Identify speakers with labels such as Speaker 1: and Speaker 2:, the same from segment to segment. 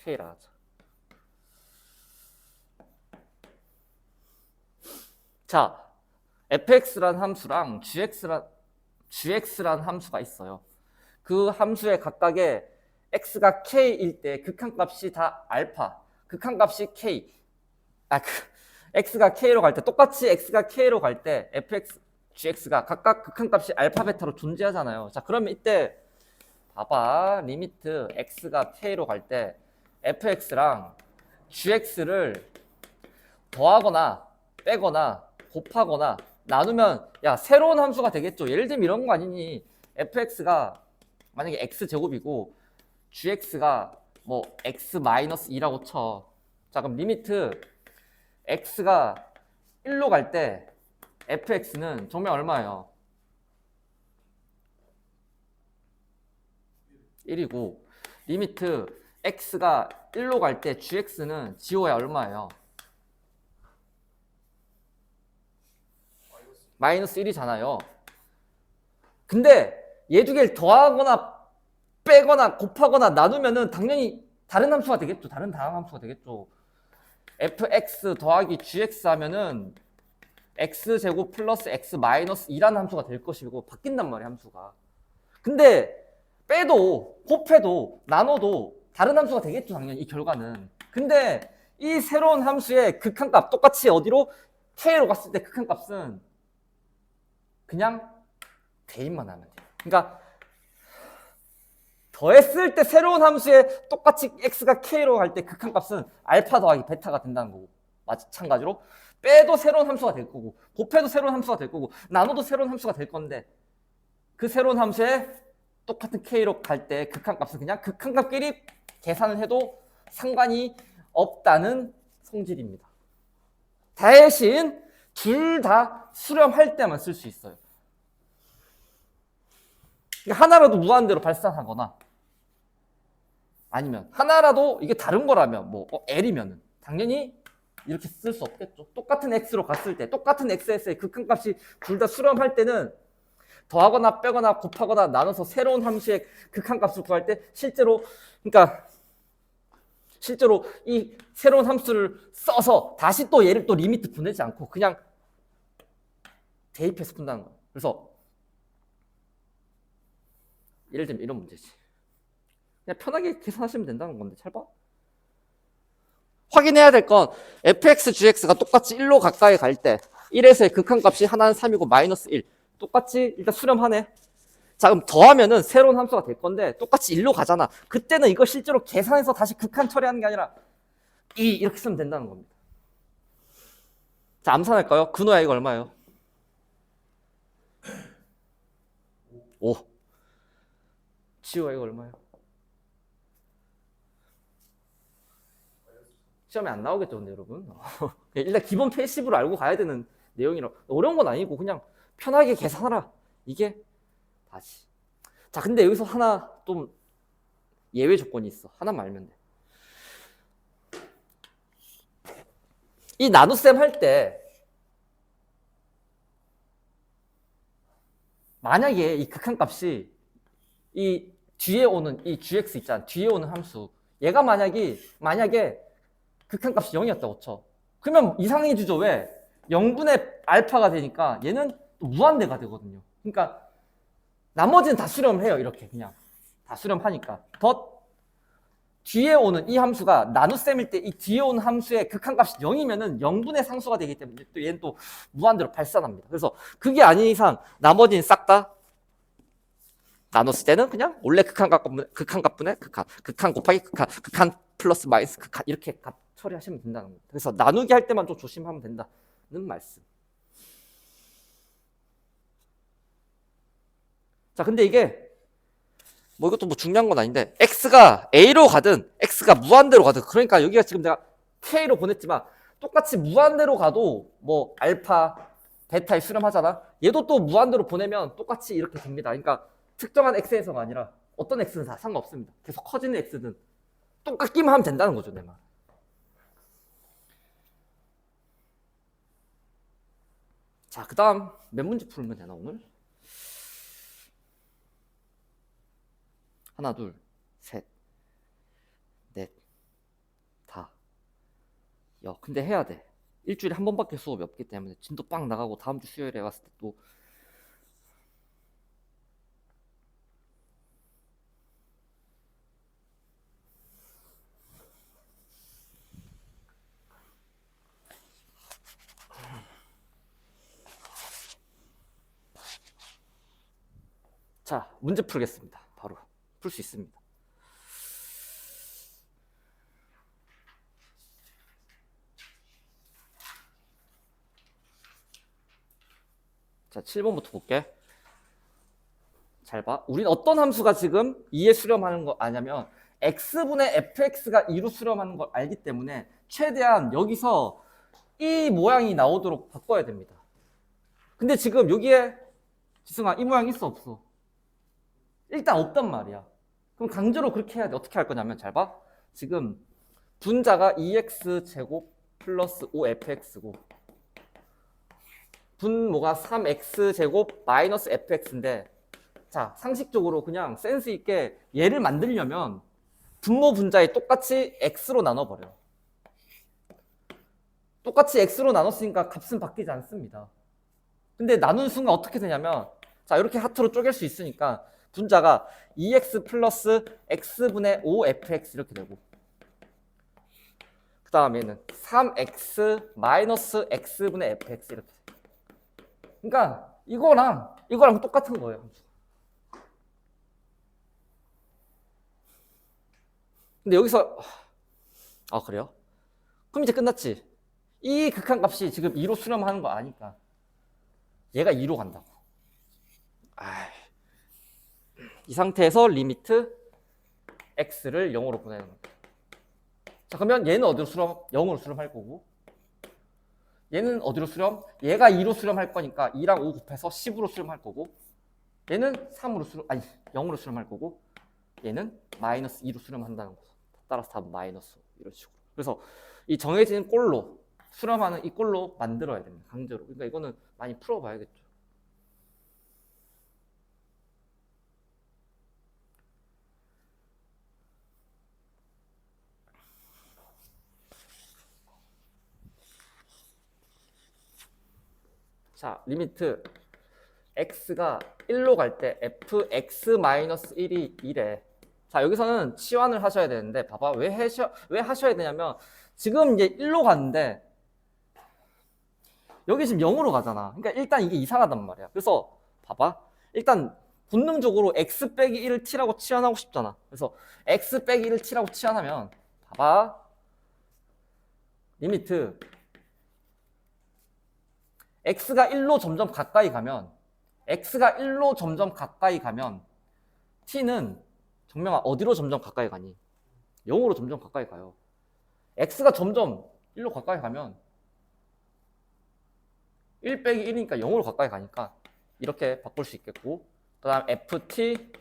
Speaker 1: K라 하자. 자, fx란 함수랑 gx란 함수가 있어요. 그 함수의 각각의 x가 k일 때 극한값이 다 알파, 극한값이 k. x가 k로 갈 때 똑같이 x가 k로 갈 때 fx, gx가 각각 극한값이 알파, 베타로 존재하잖아요. 자, 그러면 이때 봐봐. 리미트 x가 k로 갈 때 fx랑 gx를 더하거나 빼거나 곱하거나 나누면 야 새로운 함수가 되겠죠. 예를 들면 이런 거 아니니? fx가 만약에 x제곱이고 gx가 뭐 x-2라고 쳐. 자, 그럼 리미트 x가 1로 갈 때 fx는 정말 얼마예요? 1이고 리미트 x가 1로 갈 때 gx는 지호야 얼마예요? 마이너스 1이잖아요. 근데 얘 두 개를 더하거나 빼거나 곱하거나 나누면은 당연히 다른 함수가 되겠죠. 다른 다항함수가 되겠죠. fx 더하기 gx 하면은 x제곱 플러스 x 마이너스 2라는 함수가 될 것이고 바뀐단 말이에요. 함수가. 근데 빼도 곱해도 나눠도 다른 함수가 되겠죠. 당연히 이 결과는. 근데 이 새로운 함수의 극한값 똑같이 어디로? k로 갔을 때 극한값은 그냥 대입만 하면 돼요. 그러니까 더했을 때 새로운 함수에 똑같이 x가 k로 갈 때 극한값은 알파 더하기 베타가 된다는 거고 마찬가지로 빼도 새로운 함수가 될 거고 곱해도 새로운 함수가 될 거고 나눠도 새로운 함수가 될 건데 그 새로운 함수에 똑같은 k로 갈 때 극한값은 그냥 극한값끼리 계산을 해도 상관이 없다는 성질입니다. 대신 둘 다 수렴할 때만 쓸 수 있어요. 하나라도 무한대로 발산하거나 아니면 하나라도 이게 다른 거라면 뭐 L이면은 당연히 이렇게 쓸 수 없겠죠. 똑같은 X로 갔을 때 똑같은 XS의 극한값이 둘 다 수렴할 때는 더하거나 빼거나 곱하거나 나눠서 새로운 함수의 극한값을 구할 때 실제로 이 새로운 함수를 써서 다시 또 얘를 또 리미트 보내지 않고 그냥 대입해서 푼다는 거예요. 그래서 예를 들면 이런 문제지. 그냥 편하게 계산하시면 된다는 건데 잘 봐. 확인해야 될 건 fx, gx가 똑같이 1로 가까이 갈 때 1에서의 극한값이 하나는 3이고 마이너스 1 똑같이 일단 수렴하네. 자, 그럼 더하면은 새로운 함수가 될 건데 똑같이 1로 가잖아. 그때는 이거 실제로 계산해서 다시 극한 처리하는 게 아니라 이렇게 쓰면 된다는 겁니다. 자, 암산할까요? 근호야 이거 얼마예요? 5. 지호야 이거 얼마예요? 시험에 안 나오겠죠, 근데 여러분. 일단 기본 패시브로 알고 가야 되는 내용이라 어려운 건 아니고 그냥 편하게 계산하라. 이게 다시. 자, 근데 여기서 하나 좀 예외 조건이 있어. 하나만 알면 돼. 이 나눗셈 할 때 만약에 이 극한값이 이 뒤에 오는 이 gx 있잖아. 뒤에 오는 함수. 얘가 만약에 극한값이 0이었다고 쳐. 그러면 이상해지죠. 왜? 0분의 알파가 되니까 얘는 또 무한대가 되거든요. 그러니까 나머지는 다 수렴해요. 이렇게 그냥 다 수렴하니까. 뒤에 오는 이 함수가 나눗셈일 때 이 뒤에 오는 함수의 극한값이 0이면은 0분의 상수가 되기 때문에 또 얘는 또 무한대로 발산합니다. 그래서 그게 아닌 이상 나머지는 싹 다 나눴을 때는 그냥 원래 극한값분의 극한 곱하기 극한 플러스 마이너스 극한 이렇게 값 처리하시면 된다는 겁니다. 그래서 나누기 할 때만 좀 조심하면 된다는 말씀. 자, 근데 이게 뭐 이것도 뭐 중요한 건 아닌데 x가 a로 가든 x가 무한대로 가든 그러니까 여기가 지금 내가 k로 보냈지만 똑같이 무한대로 가도 뭐 알파, 베타에 수렴하잖아. 얘도 또 무한대로 보내면 똑같이 이렇게 됩니다. 그러니까 특정한 x에서가 아니라 어떤 x는 다 상관없습니다. 계속 커지는 x는 똑같기만 하면 된다는 거죠, 내 말. 자, 그 다음 몇 문제 풀면 되나 오늘? 하나, 둘, 셋, 넷, 야, 근데 해야 돼. 일주일에 한 번밖에 수업이 없기 때문에 진도 빵 나가고 다음 주 수요일에 갔을 때 또 자, 문제 풀겠습니다. 바로 풀 수 있습니다. 자, 7번부터 볼게. 잘 봐. 우린 어떤 함수가 지금 2에 수렴하는 거 아냐면 x분의 fx가 2로 수렴하는 걸 알기 때문에 최대한 여기서 이 모양이 나오도록 바꿔야 됩니다. 근데 지금 여기에 지승아 이 모양 있어 없어? 일단 없단 말이야. 그럼 강제로 그렇게 해야 돼. 어떻게 할 거냐면 잘 봐. 지금 분자가 2x 제곱 플러스 5fx고 분모가 3x 제곱 마이너스 fx인데 자, 상식적으로 그냥 센스 있게 얘를 만들려면 분모 분자에 똑같이 x로 나눠버려. 똑같이 x로 나눴으니까 값은 바뀌지 않습니다. 근데 나눈 순간 어떻게 되냐면 자, 이렇게 하트로 쪼갤 수 있으니까 분자가 2x 플러스 x분의 5fx 이렇게 되고 그 다음에는 3x 마이너스 x분의 fx 이렇게 돼. 그러니까 이거랑 똑같은 거예요. 근데 여기서 그래요? 그럼 이제 끝났지. 이 극한값이 지금 2로 수렴하는 거 아니까 얘가 2로 간다고. 이 상태에서 리미트 x를 0으로 보내는 겁니다. 자, 그러면 얘는 어디로 수렴? 0으로 수렴할 거고 얘는 어디로 수렴? 얘가 2로 수렴할 거니까 2랑 5 곱해서 10으로 수렴할 거고 얘는 0으로 수렴할 거고 얘는 마이너스 2로 수렴한다는 거죠. 따라서 답은 마이너스 이런 식으로. 그래서 이 정해진 꼴로 수렴하는 이 꼴로 만들어야 됩니다. 강제로. 그러니까 이거는 많이 풀어봐야겠죠. 자, 리미트 x가 1로 갈 때 fx-1이 1에 자, 여기서는 치환을 하셔야 되는데 봐봐. 왜 하셔야 되냐면 지금 이제 1로 갔는데 여기 지금 0으로 가잖아. 그러니까 일단 이게 이상하단 말이야. 그래서 봐봐. 일단 본능적으로 x 빼기 1을 t라고 치환하고 싶잖아. 그래서 x 빼기 1을 t라고 치환하면 봐봐. 리미트 x가 1로 점점 가까이 가면 t는 정명아 어디로 점점 가까이 가니? 0으로 점점 가까이 가요. x가 점점 1로 가까이 가면 1 빼기 1이니까 0으로 가까이 가니까 이렇게 바꿀 수 있겠고 그 다음 ft는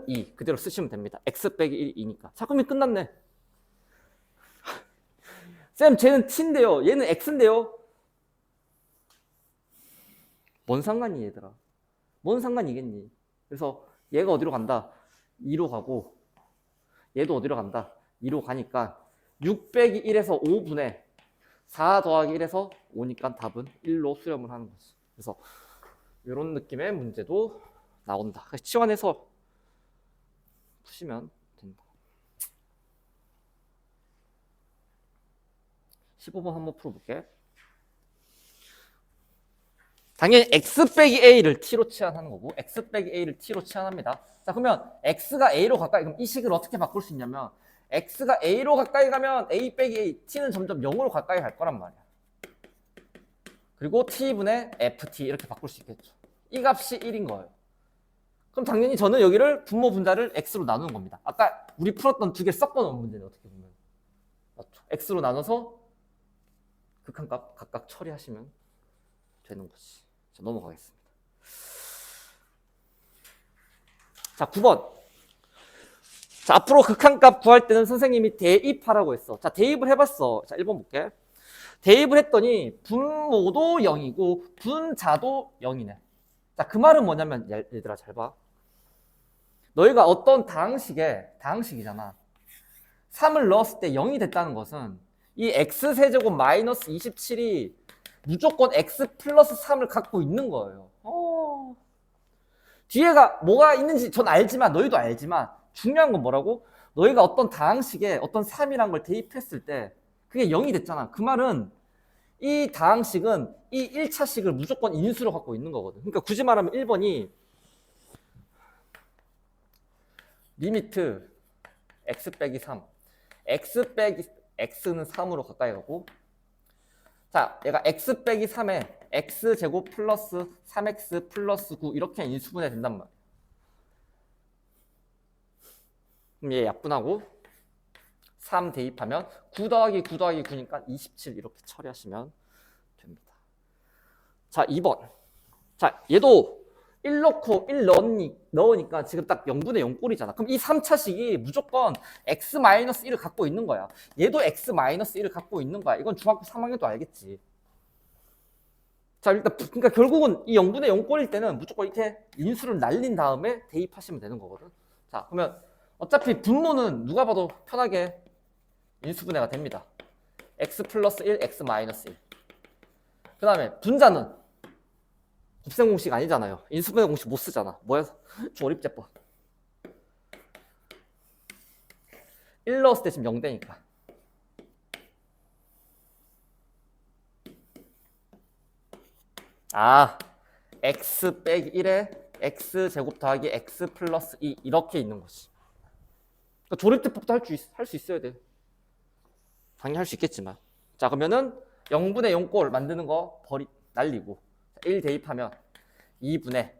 Speaker 1: 2 그대로 쓰시면 됩니다. x 빼기 1이 2니까 자, 그러면 끝났네. 쌤 쟤는 t인데요 얘는 x인데요. 뭔 상관이 얘들아. 뭔 상관이겠니. 그래서 얘가 어디로 간다? 2로 가고 얘도 어디로 간다? 2로 가니까 6 빼기 1에서 5분의 4 더하기 1에서 5니까 답은 1로 수렴을 하는 거지. 그래서 이런 느낌의 문제도 나온다. 치환해서 푸시면 된다. 15번 한번 풀어볼게. 당연히 x 빼기 a를 t로 치환하는 거고 x 빼기 a를 t로 치환합니다. 자, 그러면 x가 a로 가까이 그럼 이 식을 어떻게 바꿀 수 있냐면 x가 a로 가까이 가면 a 빼기 a t는 점점 0으로 가까이 갈 거란 말이야. 그리고 t분의 ft 이렇게 바꿀 수 있겠죠. 이 값이 1인 거예요. 그럼 당연히 저는 여기를 분모 분자를 x로 나누는 겁니다. 아까 우리 풀었던 두 개 섞어 놓은 문제는 어떻게 보면 맞죠? x로 나눠서 극한값 각각 처리하시면 되는 거지. 자, 넘어가겠습니다. 자, 9번. 자, 앞으로 극한값 구할 때는 선생님이 대입하라고 했어. 자, 대입을 해봤어. 자, 1번 볼게. 대입을 했더니 분모도 0이고 분자도 0이네. 자, 그 말은 뭐냐면 얘들아 잘 봐. 너희가 어떤 다항식이잖아. 3을 넣었을 때 0이 됐다는 것은 이 x세제곱 마이너스 27이 무조건 x 플러스 3을 갖고 있는 거예요. 뒤에가 뭐가 있는지 전 알지만, 너희도 알지만 중요한 건 뭐라고? 너희가 어떤 다항식에 어떤 3이란 걸 대입했을 때 그게 0이 됐잖아. 그 말은 이 다항식은 이 1차식을 무조건 인수로 갖고 있는 거거든. 그러니까 굳이 말하면 1번이 리미트 x 빼기 3, x 빼기 x는 3으로 가까이 가고, 자, 얘가 x 빼기 3에 x제곱 플러스 3x 플러스 9 이렇게 인수분해 된단 말이야. 그럼 얘 약분하고 3 대입하면 9 더하기 9 더하기 9니까 27 이렇게 처리하시면 됩니다. 자, 2번. 자, 얘도 1 넣고 1 넣으니까 지금 딱 0분의 0 꼴이잖아. 그럼 이 3차식이 무조건 x-1을 갖고 있는 거야. 얘도 x-1을 갖고 있는 거야. 이건 중학교 3학년도 알겠지. 자, 일단 그러니까 결국은 이 0분의 0 꼴일 때는 무조건 이렇게 인수를 날린 다음에 대입하시면 되는 거거든. 자, 그러면 어차피 분모는 누가 봐도 편하게 인수분해가 됩니다. x 플러스 1, x 마이너스 1. 그 다음에 분자는 곱셈 공식 아니잖아요. 인수분해 공식 못 쓰잖아. 뭐야? 조립제법. 1 넣었을 때 지금 0 되니까. 아, x 빼기 1에 x제곱 더하기 x 플러스 2 이렇게 있는 거지. 그러니까 조립제법도 할 수 있어야 돼. 당연히 할 수 있겠지만. 자, 그러면은 0분의 0 꼴 만드는 거 날리고 1 대입하면 2분의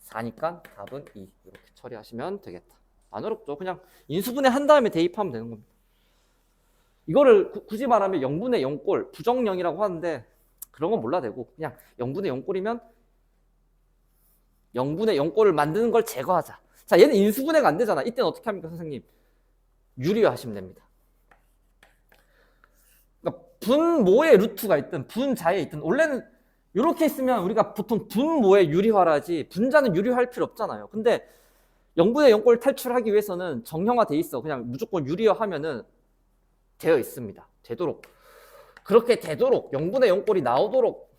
Speaker 1: 4니까 답은 2 이렇게 처리하시면 되겠다. 안 어렵죠. 그냥 인수분해 한 다음에 대입하면 되는 겁니다. 이거를 굳이 말하면 0분의 0 꼴 부정령이라고 하는데 그런 건 몰라도 되고 그냥 0분의 0 꼴이면 0분의 0 꼴을 만드는 걸 제거하자. 자, 얘는 인수분해가 안 되잖아. 이때는 어떻게 합니까, 선생님? 유리화하시면 됩니다. 그러니까 분모의 루트가 있든 분자에 있든 원래는 이렇게 있으면 우리가 보통 분모의 유리화라 하지 분자는 유리화할 필요 없잖아요. 근데 0분의 0꼴 탈출하기 위해서는 정형화돼 있어. 그냥 무조건 유리화하면은 되어 있습니다. 되도록. 그렇게 되도록 0분의 0꼴이 나오도록.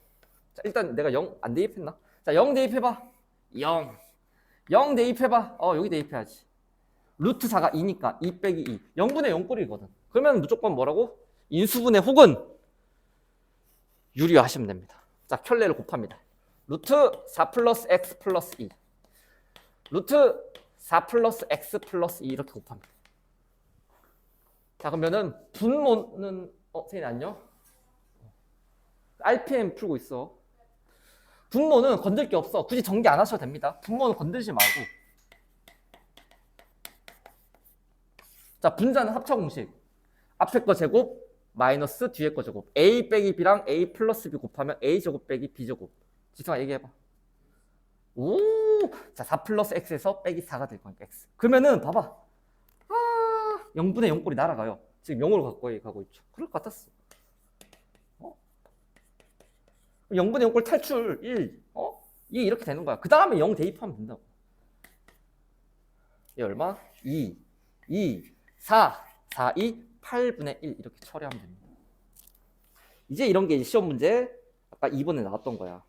Speaker 1: 자, 일단 내가 0 안 대입했나? 자, 0 대입해봐. 0 대입해봐. 여기 대입해야지. 루트 4가 2니까 2 빼기 2. 0분의 0꼴이거든. 그러면 무조건 뭐라고? 인수분해 혹은 유리화하시면 됩니다. 자, 켤레를 곱합니다. 루트 4 플러스 x 플러스 2. 루트 4 플러스 x 플러스 2 이렇게 곱합니다. 자, 그러면은 분모는 선생님 안녕? RPM 풀고 있어. 분모는 건들 게 없어. 굳이 전개 안 하셔도 됩니다. 분모는 건들지 말고. 자, 분자는 합차 공식. 앞에 거 제곱 마이너스 뒤에 거 제곱. a 빼기 b랑 a 플러스 b 곱하면 a 제곱 빼기 b 제곱. 지성아 얘기해봐. 오, 자, 4 플러스 x에서 빼기 4가 될 거니까 x. 그러면은 봐봐. 0분의 0꼴이 날아가요. 지금 0으로 가고 있죠. 그럴 것 같았어. 0분의 0꼴 탈출 1. 이게 이렇게 되는 거야. 그 다음에 0 대입하면 된다고. 이 얼마? 2, 4, 2, 8분의 1 이렇게 처리하면 됩니다. 이제 이런 게 시험 문제 아까 2번에 나왔던 거야.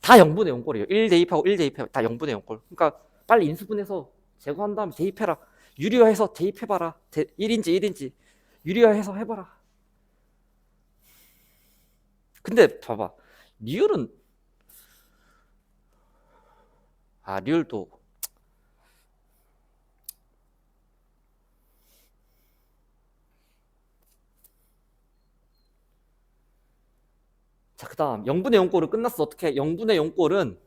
Speaker 1: 다 0분의 0꼴이에요. 1 대입하고 1 대입하고 다 0분의 0꼴. 그러니까 빨리 인수분해서 제거한 다음에 대입해라. 유리화해서 대입해봐라. 1인지 유리화해서 해봐라. 근데 봐봐. 리을은 리을도 자, 그 다음 0분의 0꼴은 끝났어. 어떻게? 0분의 0꼴은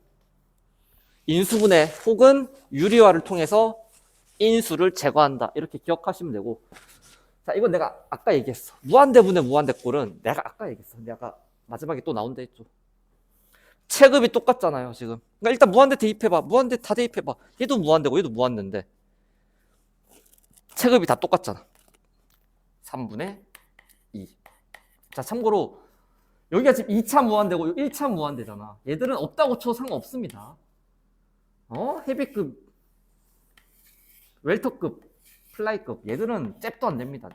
Speaker 1: 인수분해 혹은 유리화를 통해서 인수를 제거한다. 이렇게 기억하시면 되고. 자, 이건 내가 아까 얘기했어. 무한대분의 무한대꼴은 내가 아까 얘기했어. 내가 마지막에 또 나온다 했죠. 체급이 똑같잖아요, 지금. 그러니까 일단 무한대 대입해봐. 무한대 다 대입해봐. 얘도 무한대고 얘도 무한대인데 체급이 다 똑같잖아. 3분의 2. 자, 참고로 여기가 지금 2차 무한대고 1차 무한대잖아. 얘들은 없다고 쳐도 상관없습니다. 헤비급, 웰터급, 플라이급 얘들은 잽도 안 됩니다.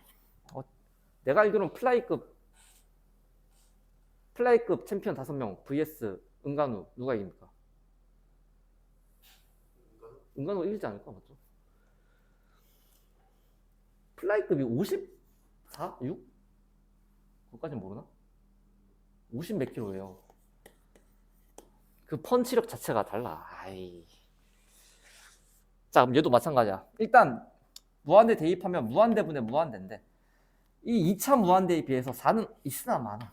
Speaker 1: 내가 알기로는 플라이급 챔피언 5명 vs 은간우 누가 이깁니까? 은간우가 이기지 않을까? 맞죠? 플라이급이 54? 6? 그것까지는 모르나? 50 몇 킬로예요. 그 펀치력 자체가 달라. 아이. 자, 그럼 얘도 마찬가지야. 일단 무한대 대입하면 무한대분의 무한대인데 이 2차 무한대에 비해서 4는 있으나 많아.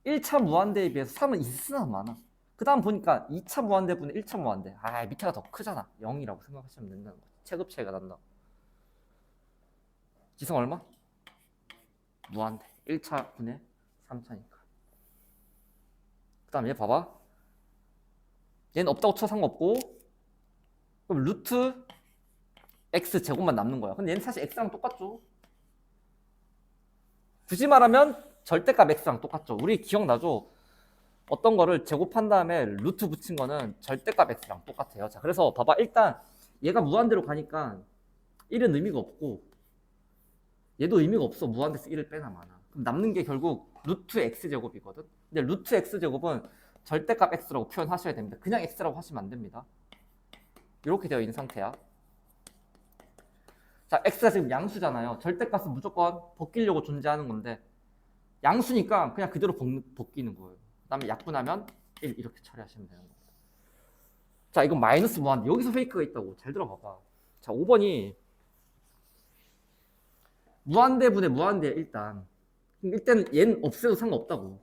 Speaker 1: 1차 무한대에 비해서 3은 있으나 많아. 그 다음 보니까 2차 무한대분의 1차 무한대. 아, 밑에가 더 크잖아. 0이라고 생각하시면 된다는 거지. 체급 차이가 난다. 지성 얼마? 무한대. 1차 분의 3차니까. 그 다음 얘 봐봐. 얘는 없다고 쳐 상관없고 그럼 루트 x 제곱만 남는 거야. 근데 얘는 사실 x랑 똑같죠. 굳이 말하면 절대값 x랑 똑같죠. 우리 기억나죠? 어떤 거를 제곱한 다음에 루트 붙인 거는 절대값 x랑 똑같아요. 자, 그래서 봐봐. 일단 얘가 무한대로 가니까 1은 의미가 없고 얘도 의미가 없어. 무한대에서 1을 빼나 마나. 그럼 남는 게 결국 루트 x제곱이거든. 근데 루트 x제곱은 절대값 x라고 표현하셔야 됩니다. 그냥 x라고 하시면 안 됩니다. 이렇게 되어 있는 상태야. 자, x가 지금 양수잖아요. 절대값은 무조건 벗기려고 존재하는 건데 양수니까 그냥 그대로 벗기는 거예요. 그 다음에 약분하면 1 이렇게 처리하시면 되는 겁니다. 자, 이건 마이너스 무한대. 여기서 페이크가 있다고. 잘 들어봐봐. 자, 5번이 무한대분의 무한대 일단. 일단 얘는 없애도 상관없다고.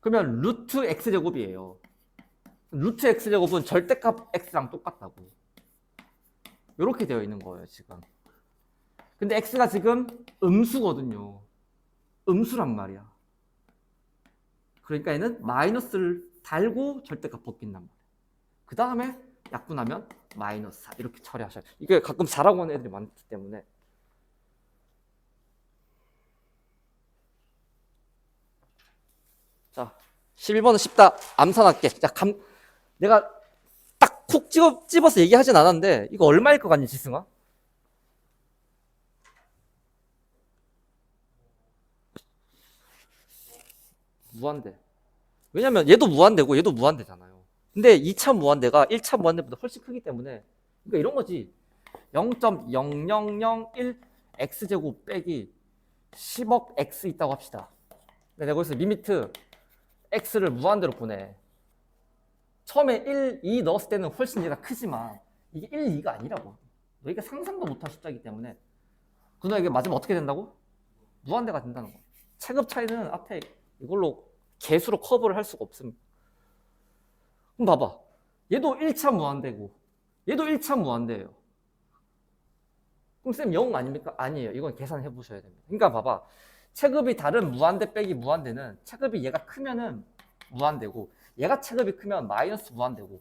Speaker 1: 그러면 루트 x제곱이에요. 루트 x제곱은 절대값 x랑 똑같다고. 이렇게 되어 있는 거예요, 지금. 근데 x가 지금 음수거든요. 음수란 말이야. 그러니까 얘는 마이너스를 달고 절대값 벗긴단 말이야. 그 다음에 약분하면 마이너스 4 이렇게 처리하셔요. 이게 가끔 4라고 하는 애들이 많기 때문에. 자, 11번은 쉽다. 암산할게. 자, 내가 딱 콕 집어서 얘기하진 않았는데 이거 얼마일 것 같니, 지승아? 무한대. 왜냐면 얘도 무한대고 얘도 무한대잖아요. 근데 2차 무한대가 1차 무한대보다 훨씬 크기 때문에 그러니까 이런 거지. 0.0001 x제곱 빼기 10억 x 있다고 합시다. 근데 내가 거기서 리미트 x를 무한대로 보내. 처음에 1, 2 넣었을 때는 훨씬 얘가 크지만 이게 1, 2가 아니라고. 너희가 상상도 못할 숫자이기 때문에 그너에게 맞으면 어떻게 된다고? 무한대가 된다는 거. 체급 차이는 앞에 이걸로 개수로 커버를 할 수가 없습니다. 그럼 봐봐. 얘도 1차 무한대고 얘도 1차 무한대예요. 그럼 쌤 0 아닙니까? 아니에요. 이건 계산해 보셔야 됩니다. 그러니까 봐봐. 체급이 다른 무한대 빼기 무한대는 체급이 얘가 크면은 무한대고 얘가 체급이 크면 마이너스 무한대고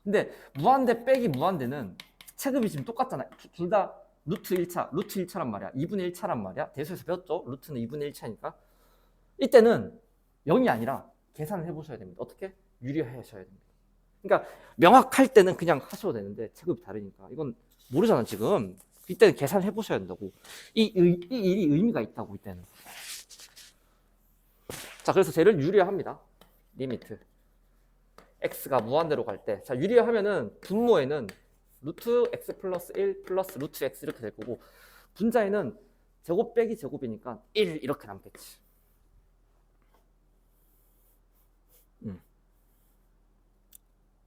Speaker 1: 근데 무한대 빼기 무한대는 체급이 지금 똑같잖아. 둘 다 루트 1차란 말이야. 2분의 1차란 말이야. 대수에서 배웠죠? 루트는 2분의 1차니까 이때는 0이 아니라 계산을 해보셔야 됩니다. 어떻게? 유리하셔야 됩니다. 그러니까 명확할 때는 그냥 하셔도 되는데 체급이 다르니까 이건 모르잖아 지금. 이때는 계산을 해보셔야 된다고. 이 일이 의미가 있다고 이때는. 자, 그래서 쟤를 유리화합니다. 리미트 x가 무한대로 갈 때. 자, 유리화하면은 분모에는 루트 x 플러스 1 플러스 루트 x 이렇게 될 거고 분자에는 제곱 빼기 제곱이니까 1 이렇게 남겠지.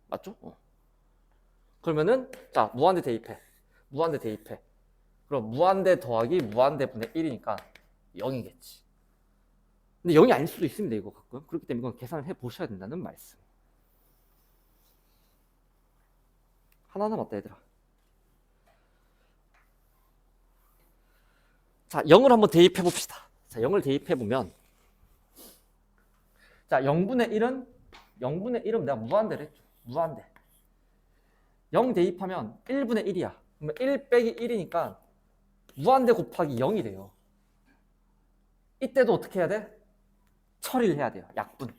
Speaker 1: 맞죠? 그러면은 자, 무한대 대입해. 무한대 대입해. 그럼 무한대 더하기 무한대 분의 1이니까 0이겠지. 근데 0이 아닐 수도 있습니다. 이거 가끔. 그렇기 때문에 이건 계산을 해보셔야 된다는 말씀. 하나 남았다 얘들아. 자, 0을 한번 대입해 봅시다. 자, 0을 대입해 보면 자, 0분의 1은 내가 무한대를 했죠. 무한대. 0 대입하면 1분의 1이야. 그러면 1 빼기 1이니까 무한대 곱하기 0이 돼요. 이때도 어떻게 해야 돼? 처리를 해야 돼요. 약분.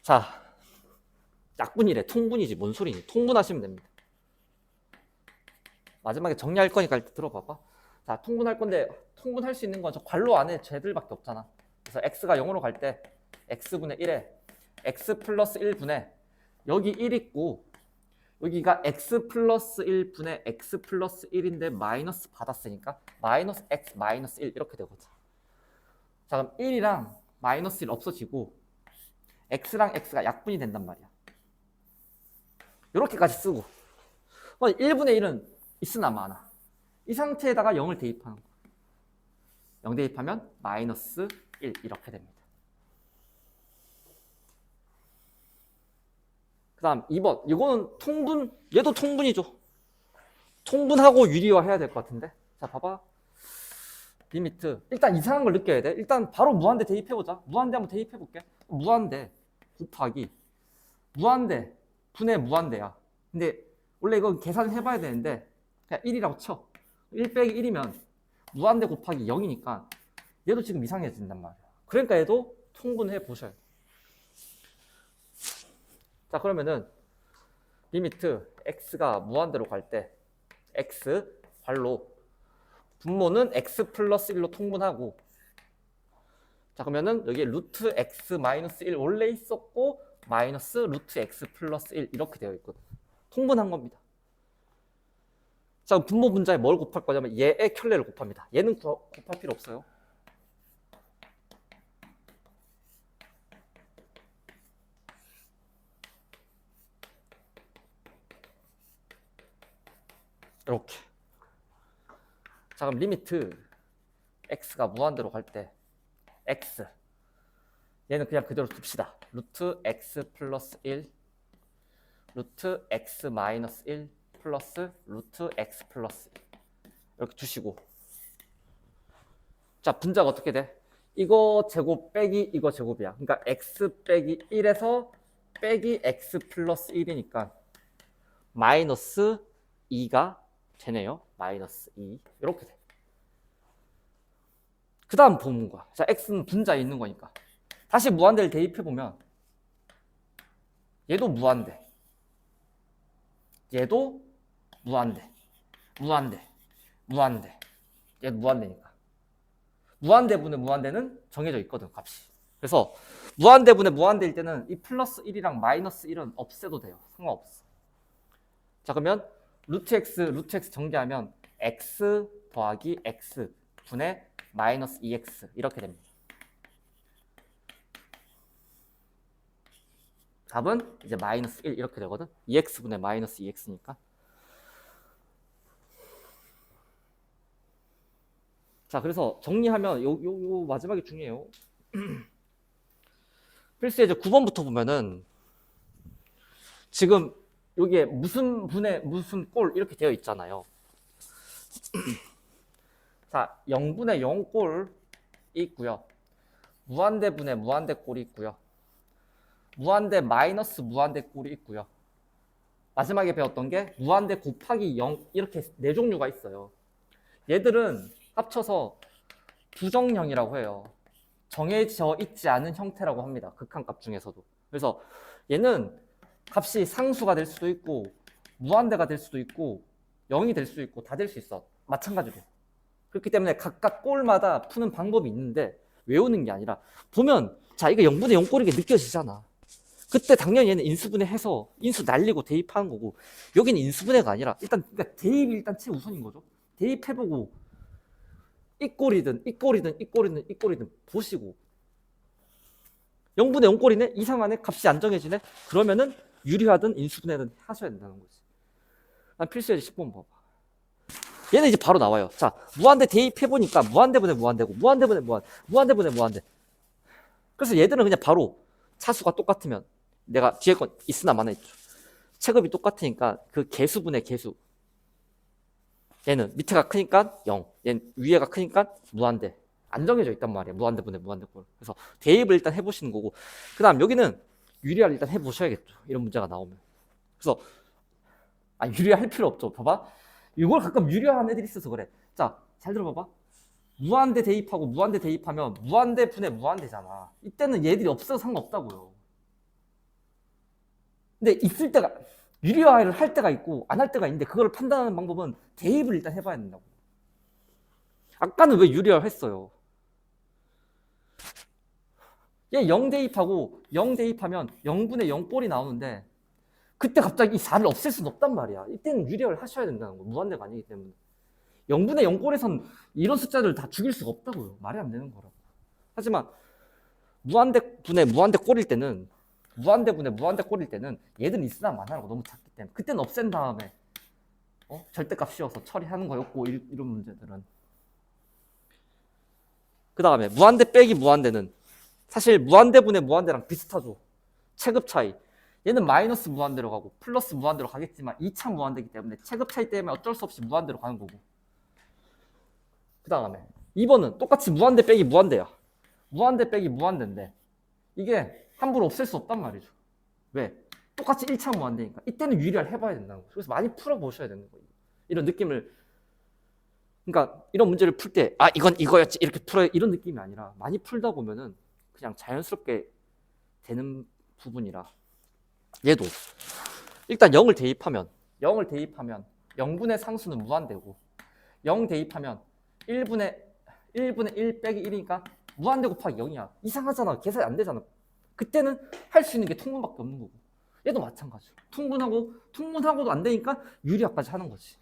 Speaker 1: 자, 약분이래. 통분이지. 뭔 소리니? 통분하시면 됩니다. 마지막에 정리할 거니까 일단 들어봐봐. 자, 통분할 건데 통분할 수 있는 건 저 괄호 안에 쟤들밖에 없잖아. 그래서 x가 0으로 갈 때 x분의 1에 x 플러스 1분의 여기 1 있고 여기가 x 플러스 1분의 x 플러스 1인데 마이너스 받았으니까 마이너스 x 마이너스 1 이렇게 되거든. 자, 그럼 1이랑 마이너스 1 없어지고 x랑 x가 약분이 된단 말이야. 이렇게까지 쓰고 1분의 1은 있으나 마나 이 상태에다가 0을 대입하는 거야. 0 대입하면 마이너스 1 이렇게 됩니다. 그 다음 2번 이거는 통분, 얘도 통분이죠. 통분하고 유리화 해야 될 것 같은데. 자, 봐봐. 리미트 일단 이상한 걸 느껴야 돼. 일단 바로 무한대 대입해보자. 무한대 한번 대입해볼게. 무한대 곱하기 무한대 분의 무한대야. 근데 원래 이거 계산을 해봐야 되는데 그냥 1이라고 쳐. 1 빼기 1이면 무한대 곱하기 0이니까 얘도 지금 이상해진단 말이야. 그러니까 얘도 통분해 보셔야 돼. 자, 그러면은 리미트 x가 무한대로 갈 때 x 괄호 분모는 x 플러스 1로 통분하고 자, 그러면은 여기 루트 x 마이너스 1 원래 있었고 마이너스 루트 x 플러스 1 이렇게 되어 있거든. 통분한 겁니다. 자, 분모 분자에 뭘 곱할 거냐면 얘의 켤레를 곱합니다. 얘는 곱할 필요 없어요. 이렇게. 자, 그럼 리미트 x가 무한대로 갈 때 x 얘는 그냥 그대로 둡시다. 루트 x 플러스 1 루트 x 마이너스 1 플러스 루트 x 플러스 1 이렇게 두시고 자, 분자가 어떻게 돼? 이거 제곱 빼기 이거 제곱이야. 그러니까 x 빼기 1에서 빼기 x 플러스 1이니까 마이너스 2가 되네요. 마이너스 2 이렇게 돼. 그 다음 보는 거야. 자, x는 분자에 있는 거니까 다시 무한대를 대입해보면 얘도 무한대 얘도 무한대 무한대 무한대 얘도 무한대니까 무한대분의 무한대는 정해져 있거든, 값이. 그래서 무한대분의 무한대일 때는 이 플러스 1이랑 마이너스 1은 없애도 돼요. 상관없어. 자, 그러면 루트 x 전개하면 x 더하기 x 분의 마이너스 2x 이렇게 됩니다. 답은 이제 마이너스 1 이렇게 되거든. 2x분의 마이너스 2x니까. 자, 그래서 정리하면 요 마지막이 중요해요. 필수에 이제 9번부터 보면은 지금 여기에 무슨 분의 무슨 꼴 이렇게 되어 있잖아요. 자, 0분의 0꼴이 있고요. 무한대분의 무한대 꼴이 있고요. 무한대 마이너스 무한대 꼴이 있고요. 마지막에 배웠던 게 무한대 곱하기 0 이렇게 4종류가 있어요. 얘들은 합쳐서 부정형이라고 해요. 정해져 있지 않은 형태라고 합니다. 극한값 중에서도. 그래서 얘는 값이 상수가 될 수도 있고 무한대가 될 수도 있고 0이 될 수도 있고 다 될 수 있어. 마찬가지로. 그렇기 때문에 각각 꼴마다 푸는 방법이 있는데 외우는 게 아니라 보면 자, 이거 0분의 0꼴이게 느껴지잖아. 그때 당연히 얘는 인수분해 해서 인수 날리고 대입하는 거고 여기는 인수분해가 아니라 일단 그러니까 대입이 일단 최우선인 거죠. 대입해보고 이 꼴이든 이 꼴이든 이 꼴이든 이 꼴이든 보시고 0분의 0꼴이네? 이상하네? 값이 안 정해지네? 그러면은 유리하든 인수분해든 하셔야 된다는 거지. 난 필수예제 10번 봐봐. 얘는 이제 바로 나와요. 자, 무한대 대입해보니까 무한대분의 무한대고 무한대분의 무한대분의 무한대. 그래서 얘들은 그냥 바로 차수가 똑같으면 내가 뒤에 건 있으나 마나 있죠. 체급이 똑같으니까 그 개수분의 개수. 얘는 밑에가 크니까 0, 얘는 위에가 크니까 무한대. 안 정해져 있단 말이야. 무한대분의 무한대꼴. 그래서 대입을 일단 해보시는 거고 그 다음 여기는 유리화를 일단 해보셔야겠죠. 이런 문제가 나오면. 그래서 유리화 할 필요 없죠. 봐봐. 이걸 가끔 유리화하는 애들이 있어서 그래. 자, 잘 들어봐봐. 무한대 대입하고 무한대 대입하면 무한대분의 무한대잖아. 이때는 얘들이 없어서 상관없다고요. 근데 있을 때가 유리화를 할 때가 있고 안 할 때가 있는데 그걸 판단하는 방법은 대입을 일단 해봐야 된다고. 아까는 왜 유리화를 했어요? 얘 0 대입하고 0 대입하면 0분의 0꼴이 나오는데 그때 갑자기 이 4를 없앨 수는 없단 말이야. 이때는 유리화를 하셔야 된다는 거. 무한대가 아니기 때문에. 0분의 0꼴에선 이런 숫자를 다 죽일 수가 없다고요. 말이 안 되는 거라고. 하지만 무한대분의 무한대꼴일 때는 무한대분의 무한대꼴일 때는 얘들은 있으나 마나라고 너무 작기 때문에 그때는 없앤 다음에 절대값 씌워서 처리하는 거였고 이런 문제들은. 그 다음에 무한대 빼기 무한대는 사실 무한대분의 무한대랑 비슷하죠. 체급 차이. 얘는 마이너스 무한대로 가고 플러스 무한대로 가겠지만 2차 무한대이기 때문에 체급 차이 때문에 어쩔 수 없이 무한대로 가는 거고. 그 다음에 2번은 똑같이 무한대 빼기 무한대야. 무한대 빼기 무한대인데 이게 함부로 없앨 수 없단 말이죠. 왜? 똑같이 1차 무한대니까 이때는 유리화를 해봐야 된다는 거죠. 그래서 많이 풀어보셔야 되는 거예요. 이런 느낌을, 그러니까 이런 문제를 풀 때 이건 이거였지 이렇게 풀어야 이런 느낌이 아니라 많이 풀다 보면은 그냥 자연스럽게 되는 부분이라. 얘도 일단 0을 대입하면 0분의 상수는 무한대고 0 대입하면 1분의 1 빼기 1이니까 무한대 곱하기 0이야. 이상하잖아. 계산이 안 되잖아. 그때는 할 수 있는 게 통분밖에 없는 거고 얘도 마찬가지로 통분하고도 안 되니까 유리화까지 하는 거지.